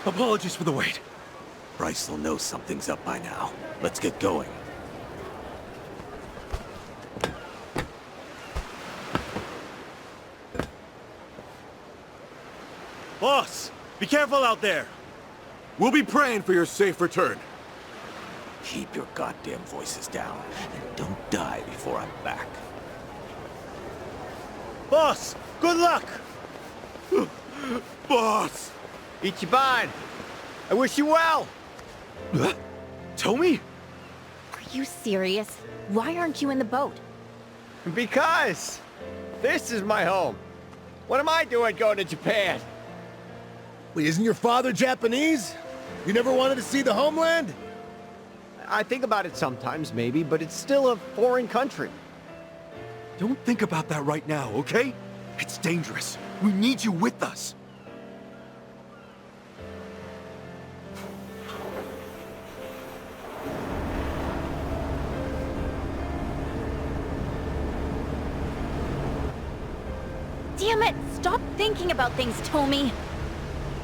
Apologies for the wait. Bryce will know something's up by now. Let's get going. Boss, be careful out there. We'll be praying for your safe return. Keep your goddamn voices down, and don't die before I'm back. Boss, good luck! Boss! Ichiban! I wish you well! Tommy? Are you serious? Why aren't you in the boat? Because this is my home. What am I doing going to Japan? Wait, isn't your father Japanese? You never wanted to see the homeland? I think about it sometimes, maybe, but it's still a foreign country. Don't think about that right now, okay? It's dangerous. We need you with us. Damn it! Stop thinking about things, Tommy!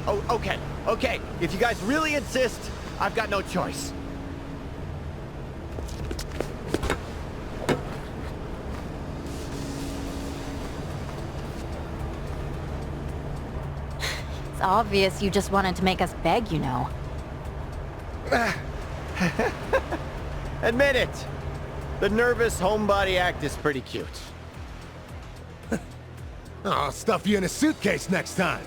Oh, okay. If you guys really insist, I've got no choice. It's obvious you just wanted to make us beg, you know. Admit it. The nervous homebody act is pretty cute. I'll stuff you in a suitcase next time.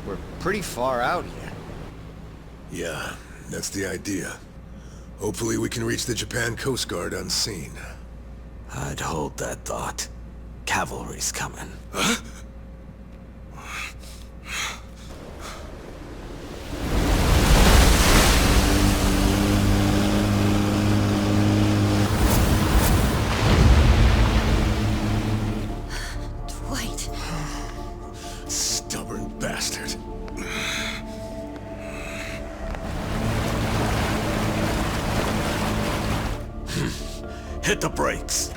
We're pretty far out here. Yeah, that's the idea. Hopefully we can reach the Japan Coast Guard unseen. I'd hold that thought. Cavalry's coming. Huh? Dwight. Stubborn bastard. Hit the brakes.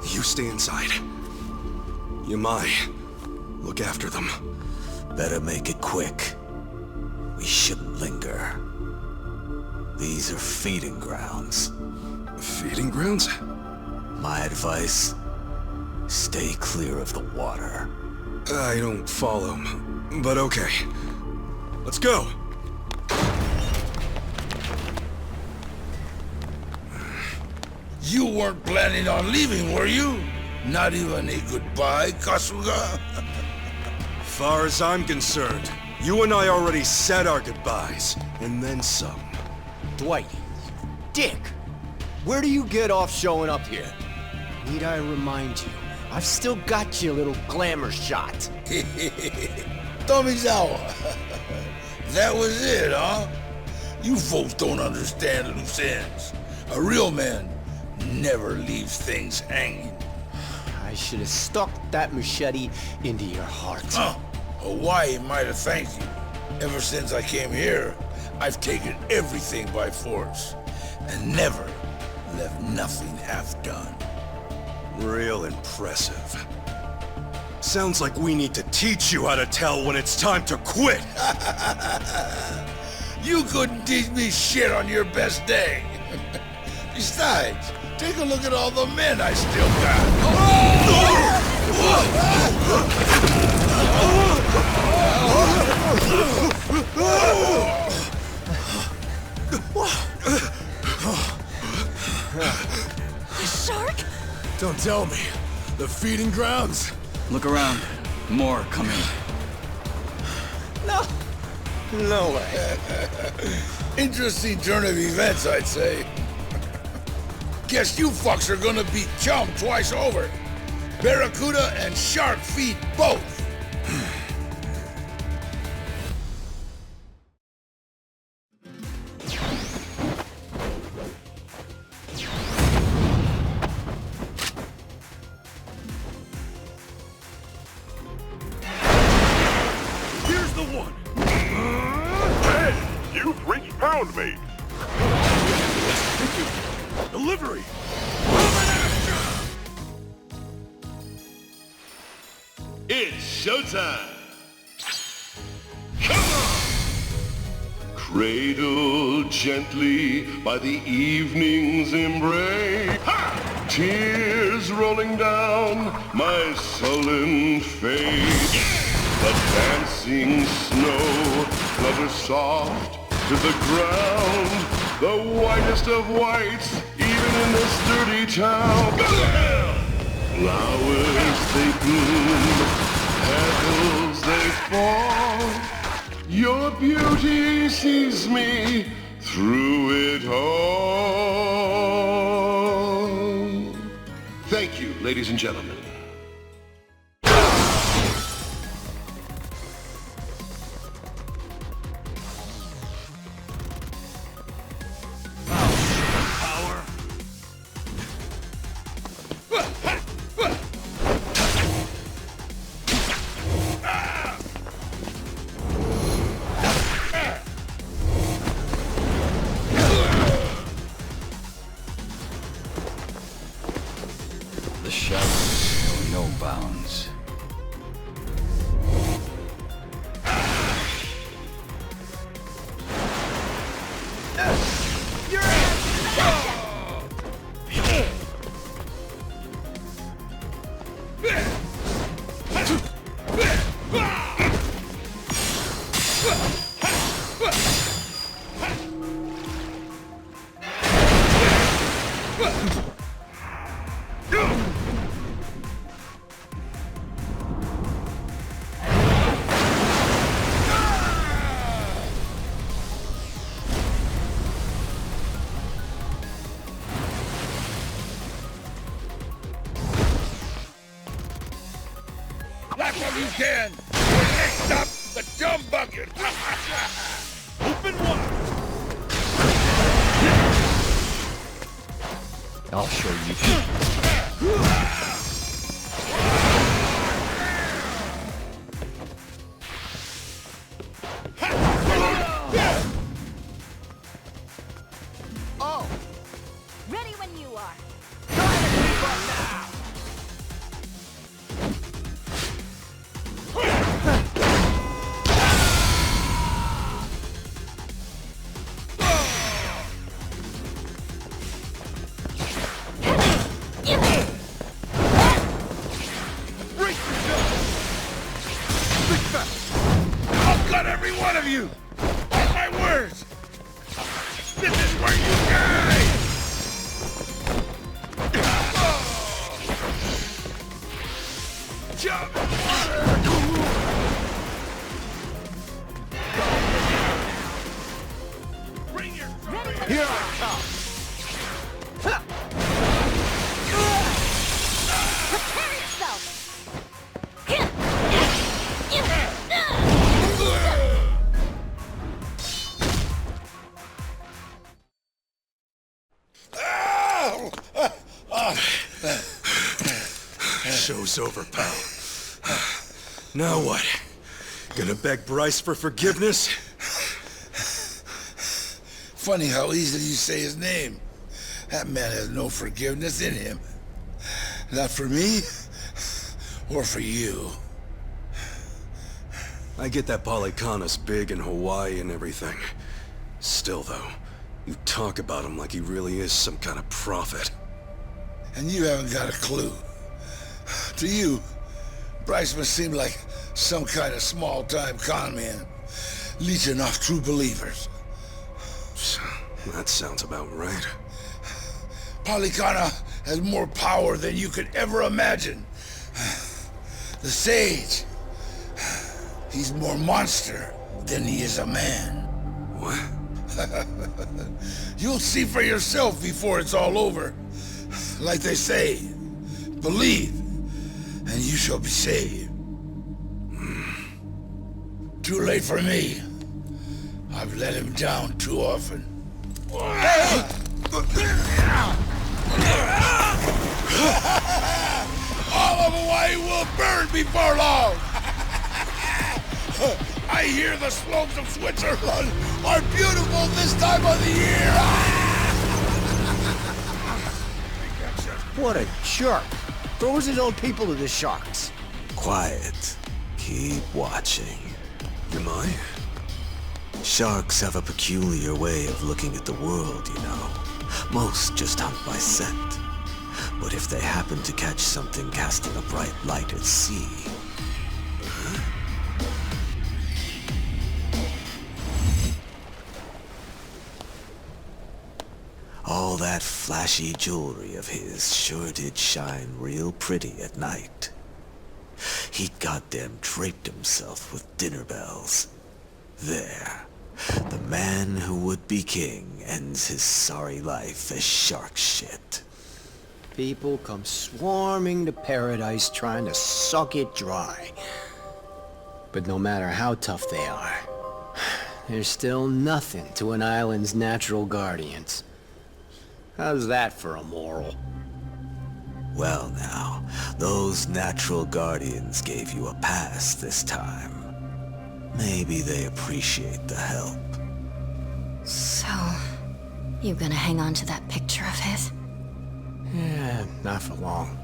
You stay inside. Yamai, look after them. Better make it quick. We shouldn't linger. These are feeding grounds. Feeding grounds? My advice, stay clear of the water. I don't follow, but okay. Let's go! You weren't planning on leaving, were you? Not even a goodbye, Kasuga? Far as I'm concerned, you and I already said our goodbyes, and then some. Dwight, dick, where do you get off showing up here? Need I remind you, I've still got you a little glamour shot. Tomizawa. That was it, huh? You folks don't understand loose ends. A real man never leaves things hanging. I should have stuck that machete into your heart. Hawaii might have thanked you. Ever since I came here, I've taken everything by force and never left nothing half done. Real impressive. Sounds like we need to teach you how to tell when it's time to quit. You couldn't teach me shit on your best day. Besides, take a look at all the men I still A shark? Don't tell me. The feeding grounds? Look around. More coming. No way. Interesting turn of events, I'd say. Guess you fucks are gonna beat Chum twice over. Barracuda and shark feed both. found me! Delivery! It's showtime! Come on! Cradled gently by the evening's embrace. Ha! Tears rolling down my sullen face. The dancing snow flutters soft to the ground. The whitest of whites, even in this dirty town. Go to hell! Flowers they bloom, petals they fall. Your beauty sees me through it all. Thank you, ladies and gentlemen. The shadows know no bounds. That's all you can! Next up, the dumb bucket! Open wide! I'll show you. Oh! Ready when you are. I'll gut every one of you! Mark my words! This is where you die! Jump in water! Bring your trophy! Here I come! Prepare yourself! Show's over, pal. Now what? Gonna beg Bryce for forgiveness? Funny how easily you say his name. That man has no forgiveness in him. Not for me, or for you. I get that Polycana's big in Hawaii and everything. Still, though, you talk about him like he really is some kind of prophet. And you haven't got a clue. To you, Bryce must seem like some kind of small-time con man, leeching off true believers. That sounds about right. Polycana has more power than you could ever imagine. The Sage, he's more monster than he is a man. What? You'll see for yourself before it's all over. Like they say, believe, and you shall be saved. Too late for me. I've let him down too often. All of Hawaii will burn before long. I hear the slopes of Switzerland are beautiful cold this time of the year! What a jerk! Throws his own people to the sharks. Quiet. Keep watching. Yamai? Sharks have a peculiar way of looking at the world, you know. Most just hunt by scent. But if they happen to catch something casting a bright light at sea... all that flashy jewelry of his sure did shine real pretty at night. He goddamn draped himself with dinner bells. There. The man who would be king ends his sorry life as shark shit. People come swarming to paradise trying to suck it dry. But no matter how tough they are, there's still nothing to an island's natural guardians. How's that for a moral? Well now, those natural guardians gave you a pass this time. Maybe they appreciate the help. So, you gonna hang on to that picture of his? Yeah, not for long.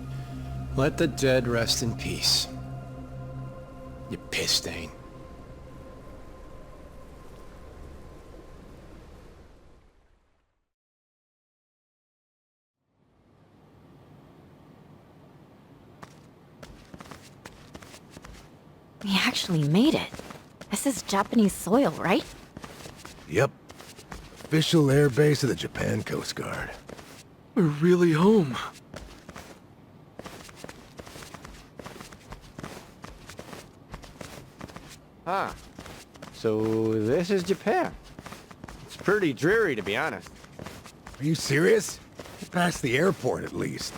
Let the dead rest in peace. You piss stain. We actually made it. This is Japanese soil, right? Yep. Official air base of the Japan Coast Guard. We're really home. Ah, so this is Japan. It's pretty dreary, to be honest. Are you serious? Past the airport, at least.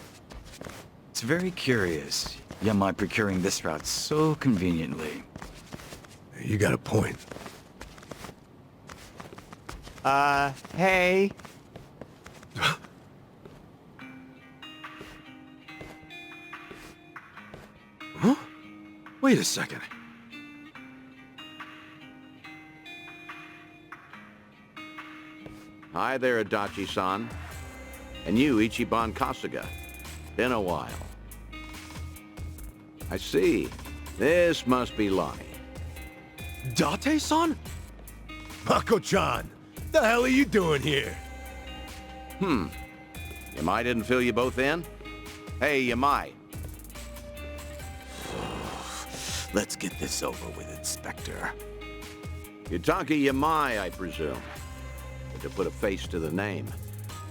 It's very curious. Yamai procuring this route so conveniently. You got a point. Hey. Huh? Wait a second. Hi there, Adachi-san. And you, Ichiban Kasuga. Been a while. I see. This must be Lonnie. Date-san? Mako-chan, the hell are you doing here? Yamai didn't fill you both in? Hey, Yamai. Let's get this over with, Inspector. Yutaka Yamai, I presume. But to put a face to the name.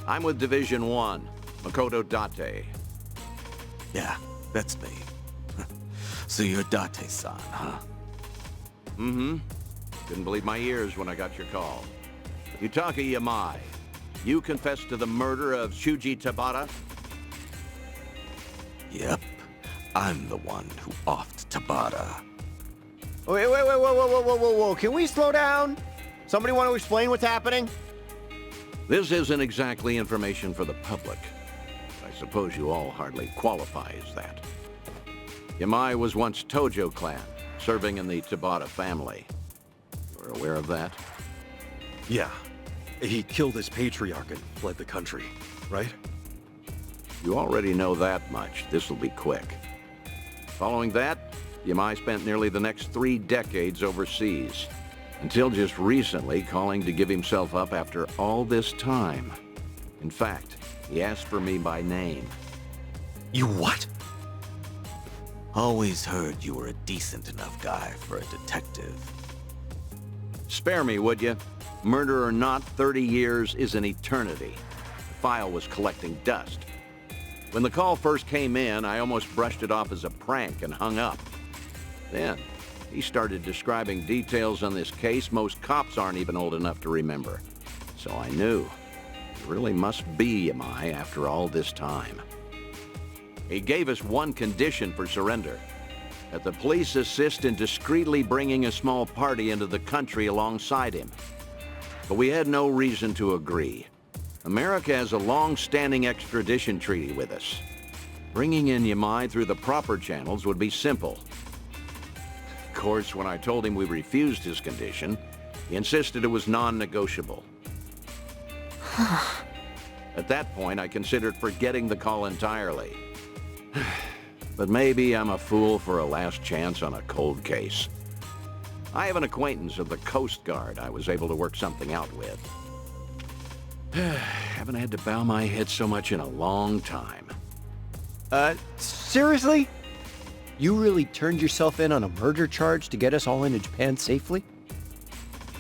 I'm with Division 1, Makoto Date. Yeah, that's me. So you're Date-san, huh? Mm-hmm. Couldn't believe my ears when I got your call. Yutaka Yamai, you confessed to the murder of Shuji Tabata? Yep. I'm the one who offed Tabata. Wait, whoa. Can we slow down? Somebody want to explain what's happening? This isn't exactly information for the public. I suppose you all hardly qualify as that. Yamai was once Tojo clan, serving in the Tabata family. You're aware of that? Yeah. He killed his patriarch and fled the country, right? You already know that much. This'll be quick. Following that, Yamai spent nearly the next 3 decades overseas, until just recently calling to give himself up after all this time. In fact, he asked for me by name. You what? Always heard you were a decent enough guy for a detective. Spare me, would you? Murder or not, 30 years is an eternity. The file was collecting dust. When the call first came in, I almost brushed it off as a prank and hung up. Then, he started describing details on this case most cops aren't even old enough to remember. So I knew. It really must be Yamai after all this time. He gave us one condition for surrender. That the police assist in discreetly bringing a small party into the country alongside him. But we had no reason to agree. America has a long-standing extradition treaty with us. Bringing in Yamai through the proper channels would be simple. Of course, when I told him we refused his condition, he insisted it was non-negotiable. At that point, I considered forgetting the call entirely. But maybe I'm a fool for a last chance on a cold case. I have an acquaintance of the Coast Guard I was able to work something out with. Haven't had to bow my head so much in a long time. Seriously? You really turned yourself in on a murder charge to get us all into Japan safely?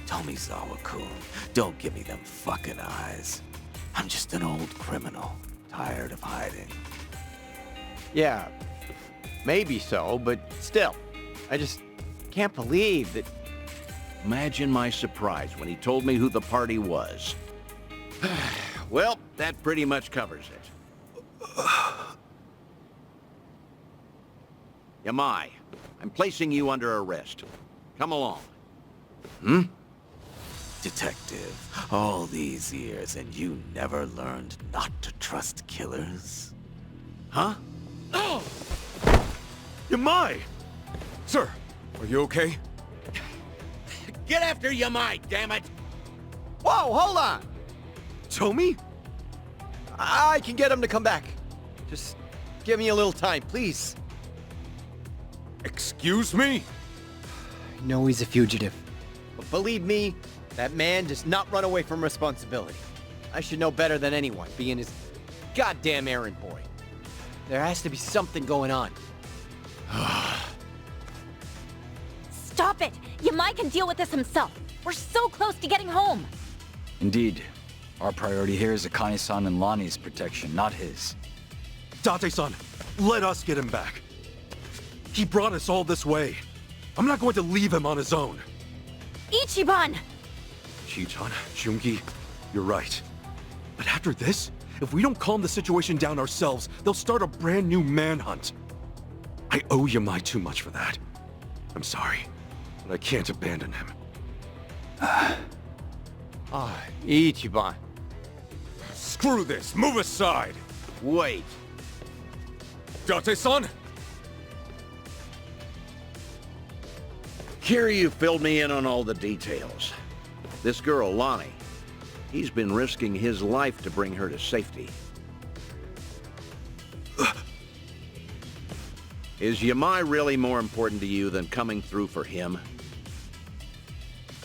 Tomizawa-kun, don't give me them fucking eyes. I'm just an old criminal, tired of hiding. Yeah, maybe so, but still, I just can't believe that... Imagine my surprise when he told me who the party was. Well, that pretty much covers it. Yamai, I'm placing you under arrest. Come along. Detective, all these years and you never learned not to trust killers? Huh? Oh! Yamai! Sir, are you okay? Get after Yamai, damn it! Whoa, hold on! Tomi? I can get him to come back. Just give me a little time, please. Excuse me? I know he's a fugitive, but believe me, that man does not run away from responsibility. I should know better than anyone, being his goddamn errand boy. There has to be something going on. Stop it! Yamai can deal with this himself. We're so close to getting home. Indeed. Our priority here is Akane-san and Lonnie's protection, not his. Date-san, let us get him back. He brought us all this way. I'm not going to leave him on his own. Ichiban! Chichan, Jungi, you're right. But after this, if we don't calm the situation down ourselves, they'll start a brand new manhunt. I owe Yamai too much for that. I'm sorry, but I can't abandon him. Ichiban. Screw this! Move aside! Wait. Date-san? Kiryu filled me in on all the details. This girl, Lonnie, he's been risking his life to bring her to safety. Is Yamai really more important to you than coming through for him?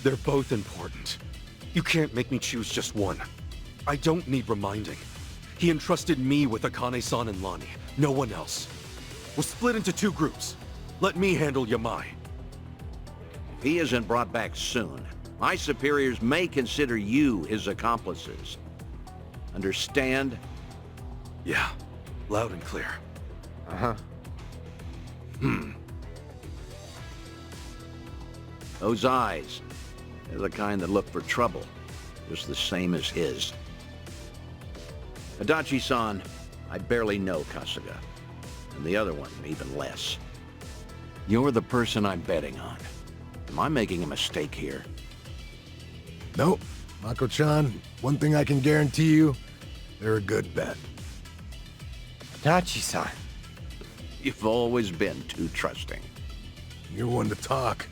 They're both important. You can't make me choose just one. I don't need reminding. He entrusted me with Akane-san and Lonnie, no one else. We'll split into two groups. Let me handle Yamai. If he isn't brought back soon, my superiors may consider you his accomplices. Understand? Yeah, loud and clear. Those eyes, they're the kind that look for trouble, just the same as his. Adachi-san, I barely know Kasuga, and the other one even less. You're the person I'm betting on. Am I making a mistake here? Nope. Mako-chan, one thing I can guarantee you, they're a good bet. Dachi-san. You've always been too trusting. You're one to talk.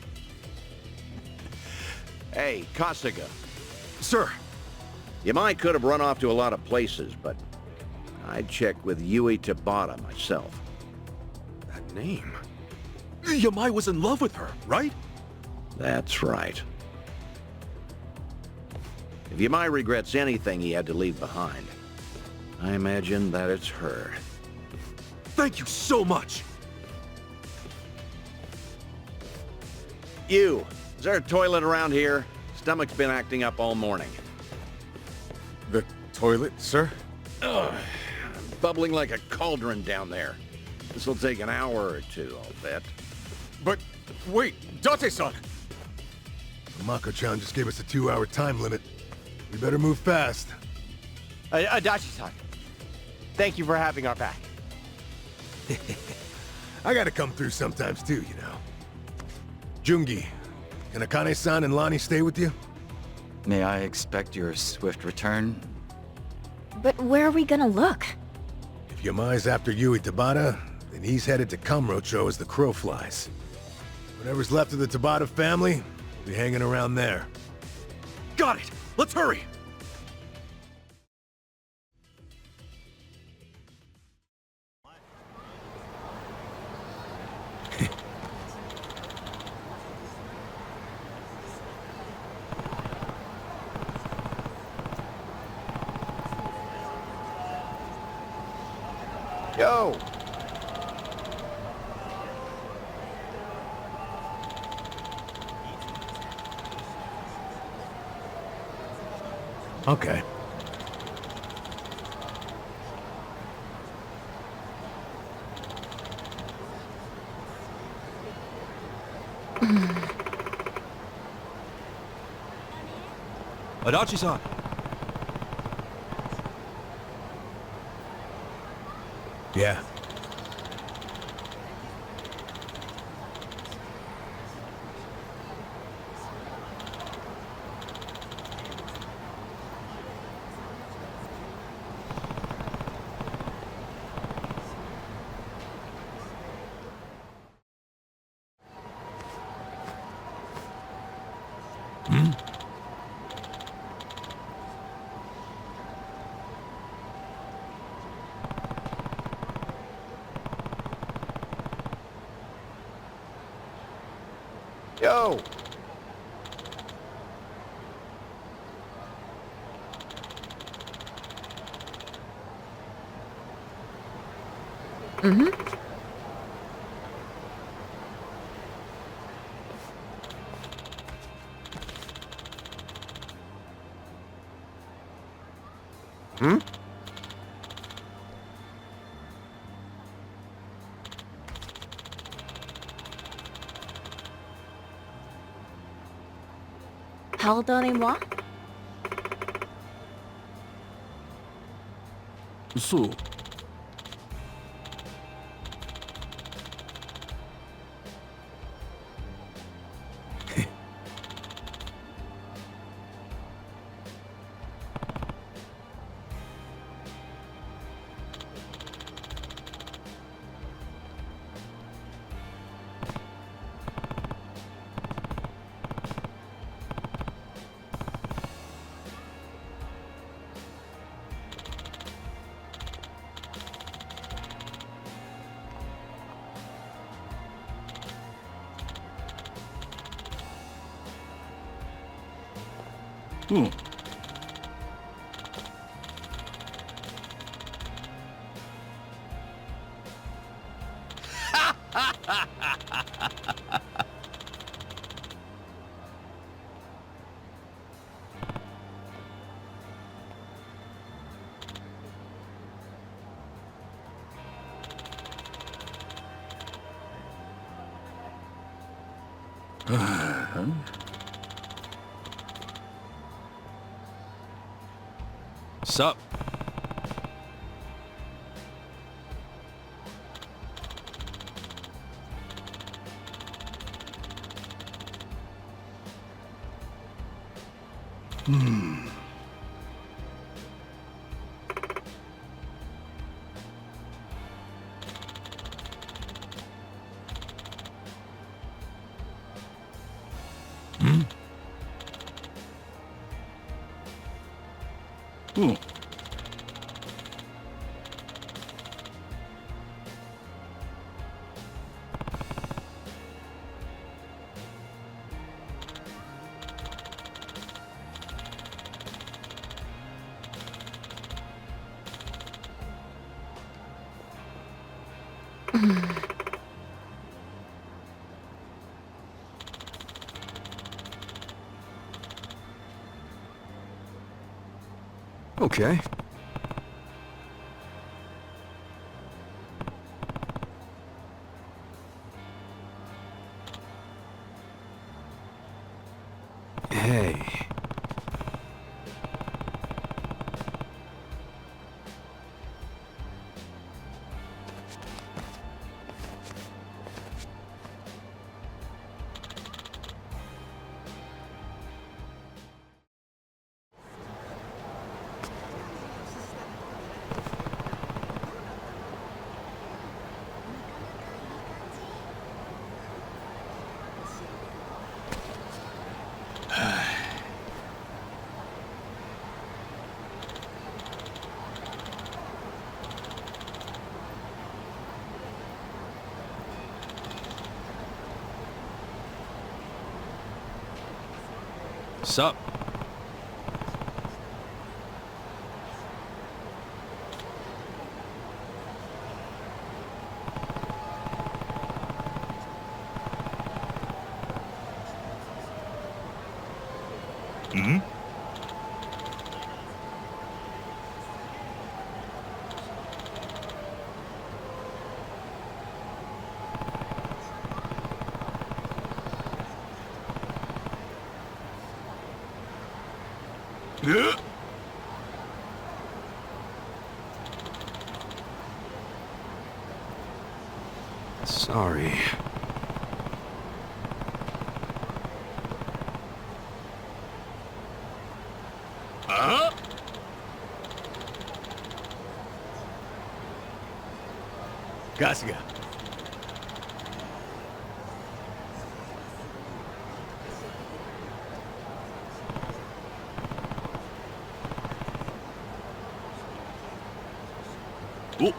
Hey, Kasuga. Sir! Yamai could have run off to a lot of places, but I'd check with Yui Tabata myself. That name? Yamai was in love with her, right? That's right. If Yamai regrets anything he had to leave behind, I imagine that it's her. Thank you so much! You! Is there a toilet around here? Stomach's been acting up all morning. The toilet, sir? Ugh, I'm bubbling like a cauldron down there. This'll take an hour or two, I'll bet. But, wait, Date-san! Mako-chan just gave us a 2-hour time limit. We better move fast. Adachi-san, thank you for having our back. I gotta come through sometimes too, you know. Jungi, can Akane-san and Lonnie stay with you? May I expect your swift return? But where are we gonna look? If Yamai's after Yui Tabata, then he's headed to Kamurocho as the crow flies. Whatever's left of the Tabata family will be hanging around there. Got it! Let's hurry! Yo! Okay. Adachi-san. Yeah. Yo! Mm-hmm. Hmm? Pardonnez-moi? そう。Hmm. Sup? Okay. Hey. Sup? Sorry. Kasuga. Oh.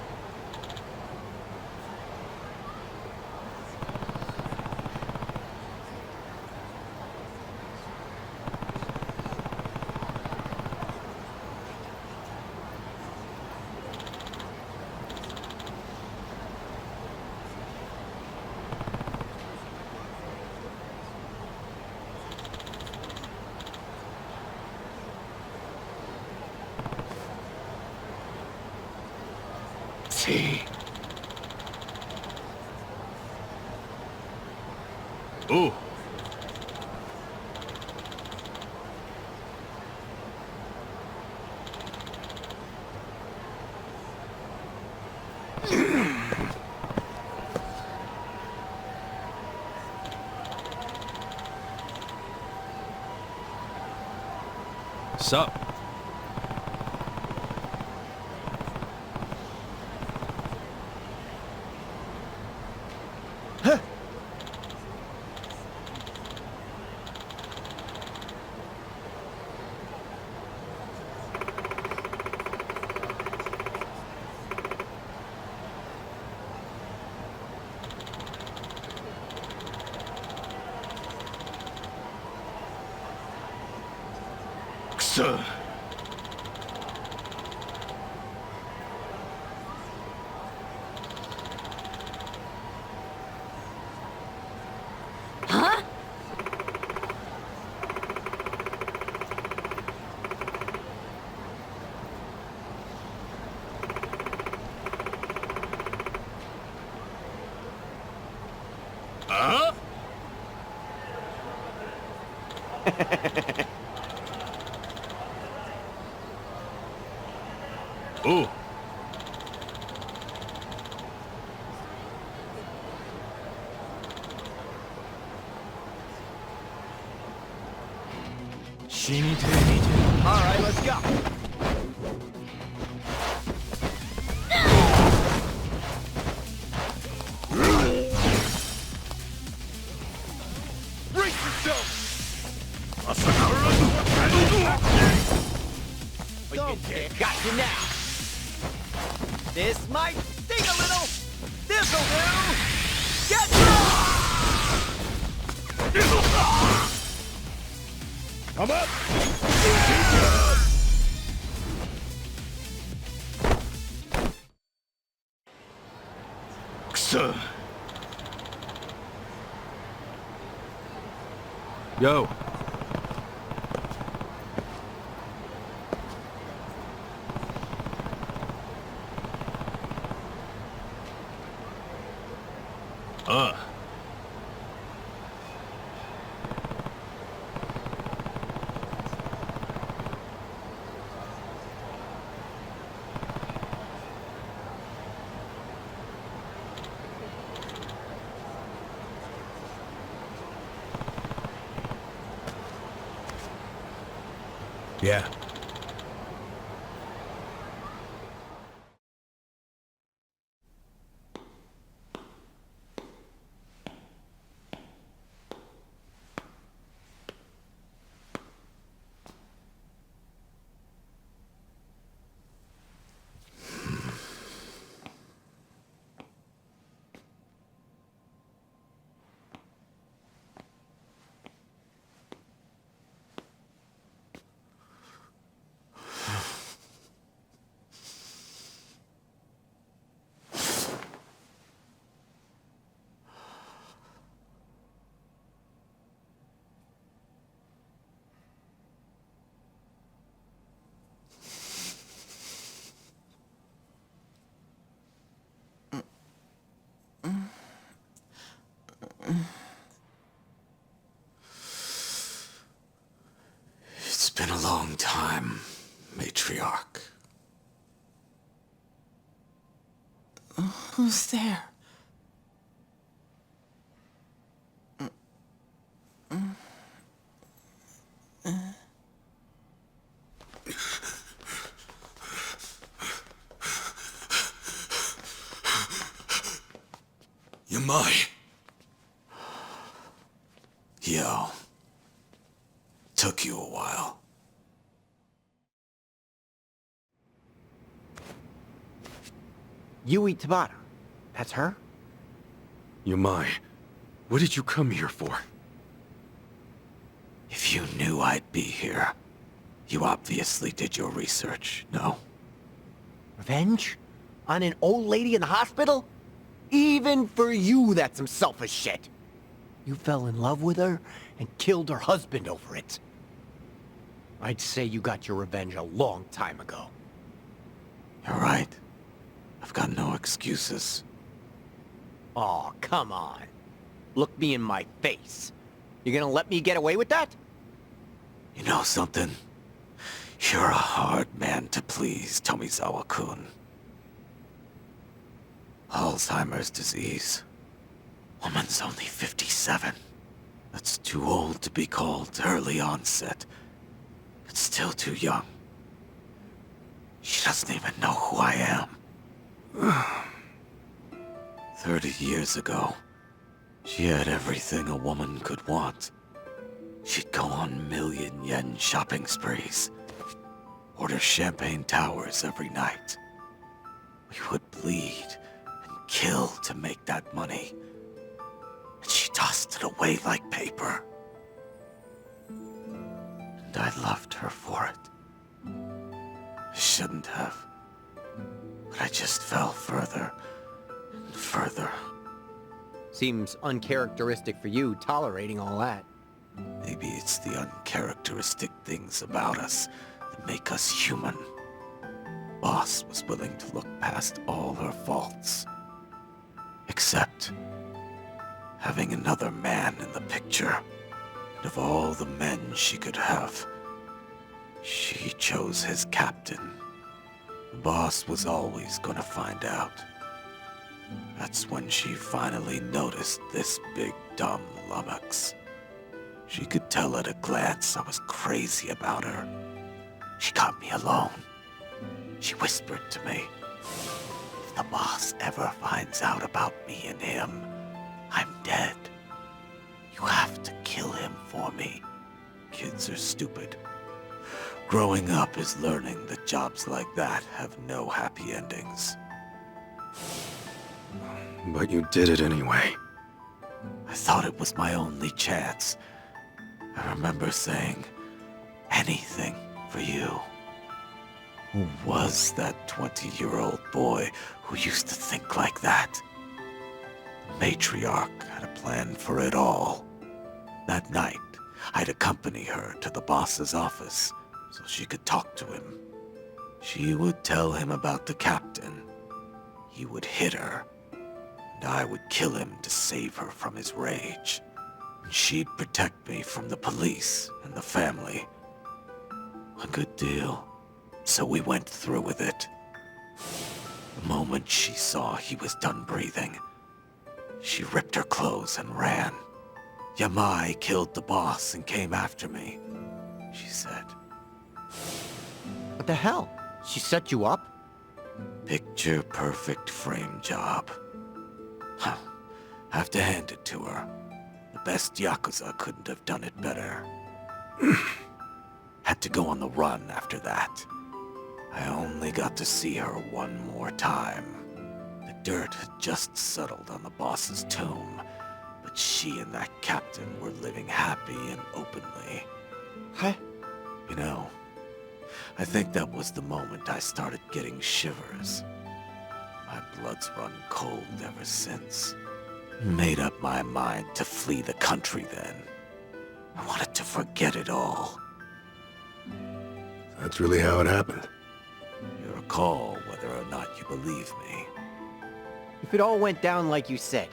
See. Ooh. Sup? Kusa. Huh? Ooh. All right, let's go. Brace yourself! Okay, got you now. This might sting a little. This'll do. Get Come up! Kusa. Yo. Yeah. It's been a long time. matriarch. Who's there? Yamai. Yo. Took you a while. Yui Tabata. That's her? Yamai, what did you come here for? If you knew I'd be here, you obviously did your research, no? Revenge? On an old lady in the hospital? Even for you, that's some selfish shit. You fell in love with her and killed her husband over it. I'd say you got your revenge a long time ago. You're right. I've got no excuses. Oh, come on. Look me in my face. You gonna let me get away with that? You know something? You're a hard man to please, Tomizawa-kun. Alzheimer's disease. Woman's only 57. That's too old to be called early onset, but still too young. She doesn't even know who I am. 30 years ago, she had everything a woman could want. She'd go on million-yen shopping sprees, order champagne towers every night. We would bleed and kill to make that money, and she tossed it away like paper. And I loved her for it. I shouldn't have, but I just fell further and further. Seems uncharacteristic for you, tolerating all that. Maybe it's the uncharacteristic things about us that make us human. Boss was willing to look past all her faults. Except having another man in the picture. And of all the men she could have, she chose his captain. The boss was always gonna find out. That's when she finally noticed this big dumb lummox. She could tell at a glance I was crazy about her. She got me alone. She whispered to me, if the boss ever finds out about me and him, I'm dead. You have to kill him for me. Kids are stupid. Growing up is learning that jobs like that have no happy endings. But you did it anyway. I thought it was my only chance. I remember saying, anything for you. Who was that 20-year-old boy who used to think like that? The matriarch had a plan for it all. That night, I'd accompany her to the boss's office so she could talk to him. She would tell him about the captain. He would hit her, and I would kill him to save her from his rage. And she'd protect me from the police and the family. A good deal. So we went through with it. The moment she saw he was done breathing, she ripped her clothes and ran. Yamai killed the boss and came after me, she said. What the hell? She set you up? Picture-perfect frame job. Huh. Have to hand it to her. The best Yakuza couldn't have done it better. Had to go on the run after that. I only got to see her one more time. The dirt had just settled on the boss's tomb, but she and that captain were living happy and openly. Huh? You know, I think that was the moment I started getting shivers. My blood's run cold ever since. Made up my mind to flee the country then. I wanted to forget it all. That's really how it happened. You recall whether or not you believe me. If it all went down like you said,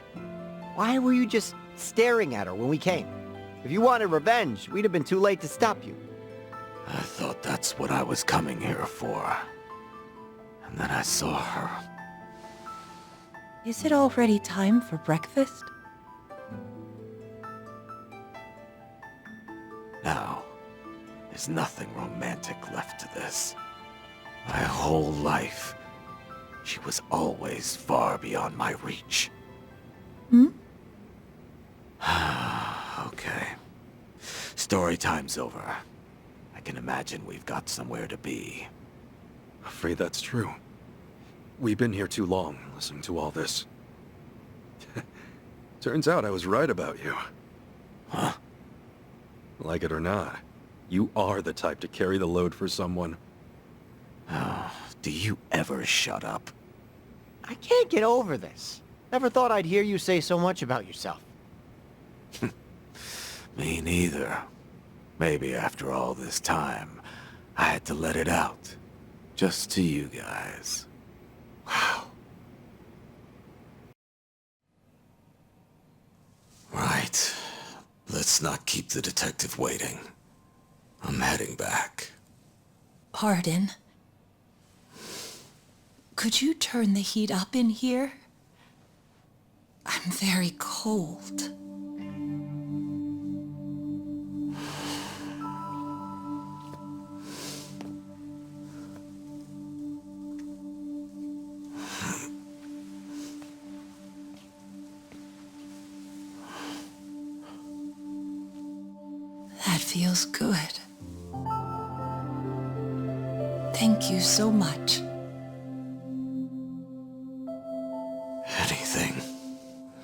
why were you just staring at her when we came? If you wanted revenge, we'd have been too late to stop you. I thought that's what I was coming here for. And then I saw her. Is it already time for breakfast? Now, there's nothing romantic left to this. My whole life, she was always far beyond my reach. Hmm? Okay. Story time's over. I can imagine we've got somewhere to be. Afraid that's true. We've been here too long, listening to all this. Turns out I was right about you. Huh? Like it or not, you are the type to carry the load for someone. Oh, do you ever shut up? I can't get over this. Never thought I'd hear you say so much about yourself. Me neither. Maybe after all this time, I had to let it out. Just to you guys. Wow. Right. Let's not keep the detective waiting. I'm heading back. Pardon? Could you turn the heat up in here? I'm very cold. That feels good. Thank you so much. Anything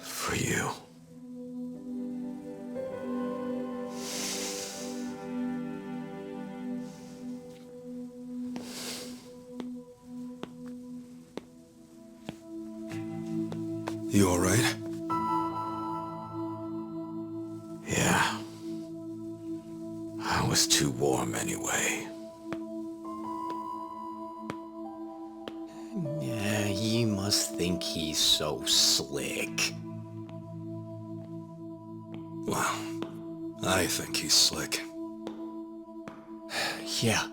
for you. You all right? Yeah. I was too warm anyway. Yeah, you must think he's so slick. Well, I think he's slick. Yeah,